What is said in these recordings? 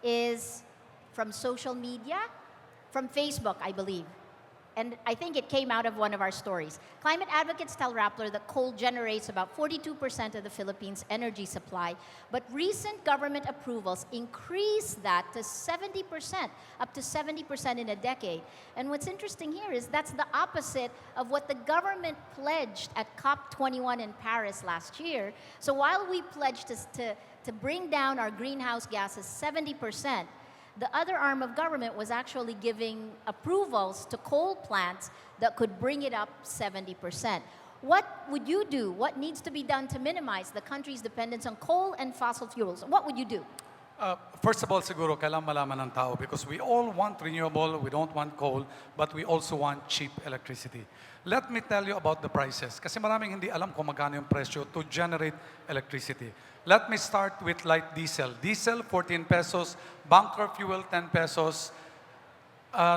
is from social media, from Facebook, I believe. And I think it came out of one of our stories. Climate advocates tell Rappler that coal generates about 42% of the Philippines' energy supply, but recent government approvals increase that to 70%, up to 70% in a decade. And what's interesting here is that's the opposite of what the government pledged at COP21 in Paris last year. So while we pledged to bring down our greenhouse gases 70%, the other arm of government was actually giving approvals to coal plants that could bring it up 70%. What would you do? What needs to be done to minimize the country's dependence on coal and fossil fuels? What would you do? First of all, siguro, kailangan malaman ng tao because we all want renewable, we don't want coal, but we also want cheap electricity. Let me tell you about the prices. Kasi maraming hindi alam kung magkano yung presyo to generate electricity. Let me start with light diesel. Diesel, 14 pesos. Bunker fuel, 10 pesos.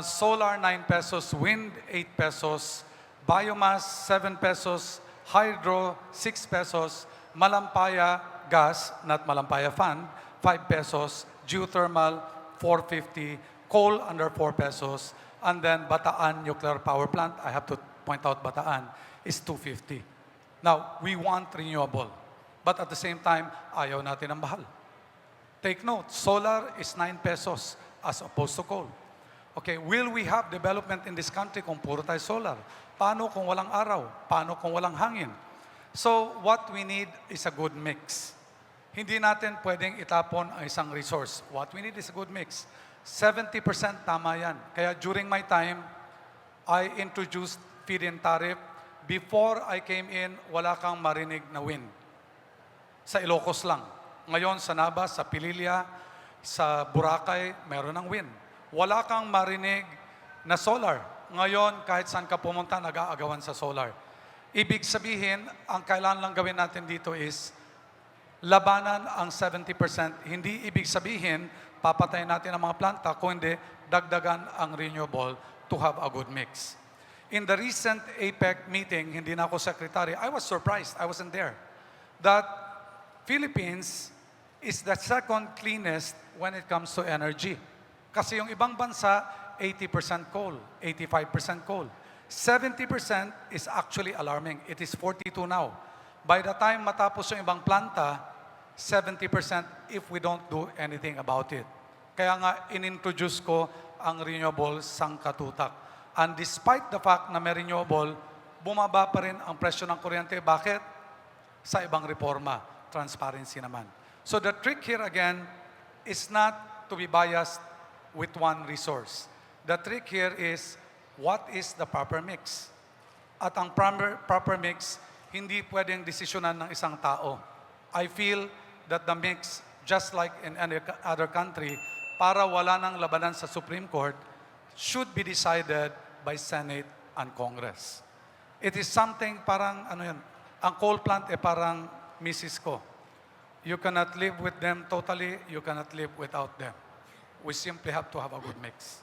Solar, 9 pesos. Wind, 8 pesos. Biomass, 7 pesos. Hydro, 6 pesos. Malampaya gas, not Malampaya fund, 5 pesos. Geothermal, 4.50. Coal, under 4 pesos. And then Bataan nuclear power plant, I have to point out Bataan, is 2.50. Now, we want renewable. But at the same time, ayaw natin ang bahal. Take note, solar is 9 pesos as opposed to coal. Okay, will we have development in this country kung puro tayo solar? Paano kung walang araw? Paano kung walang hangin? So, what we need is a good mix. Hindi natin pwedeng itapon ang isang resource. What we need is a good mix. 70% tama yan. Kaya during my time, I introduced feed-in tariff. Before I came in, wala kang marinig na wind. Sa Ilocos lang. Ngayon, sa Nabas, sa Petilla, sa Boracay, meron ng wind. Wala kang marinig na solar. Ngayon, kahit saan ka pumunta, nag-aagawan sa solar. Ibig sabihin, ang kailangan lang gawin natin dito is labanan ang 70%. Hindi ibig sabihin, papatayin natin ang mga planta, kung hindi, dagdagan ang renewable to have a good mix. In the recent APEC meeting, hindi na ako secretary, I was surprised, I wasn't there, that Philippines is the second cleanest when it comes to energy. Kasi yung ibang bansa, 80% coal, 85% coal. 70% is actually alarming. It is 42 now. By the time matapos yung ibang planta, 70% if we don't do anything about it. Kaya nga, inintroduce ko ang renewable sangkatutak. And despite the fact na may renewable, bumaba pa rin ang presyo ng kuryente. Bakit? Sa ibang reforma. Transparency naman. So the trick here again is not to be biased with one resource. The trick here is what is the proper mix? At ang proper mix, hindi pwedeng desisyonan ng isang tao. I feel that the mix, just like in any other country, para wala nang labanan sa Supreme Court, should be decided by Senate and Congress. It is something parang, ang coal plant parang misis ko. You cannot live with them totally, you cannot live without them. We simply have to have a good mix.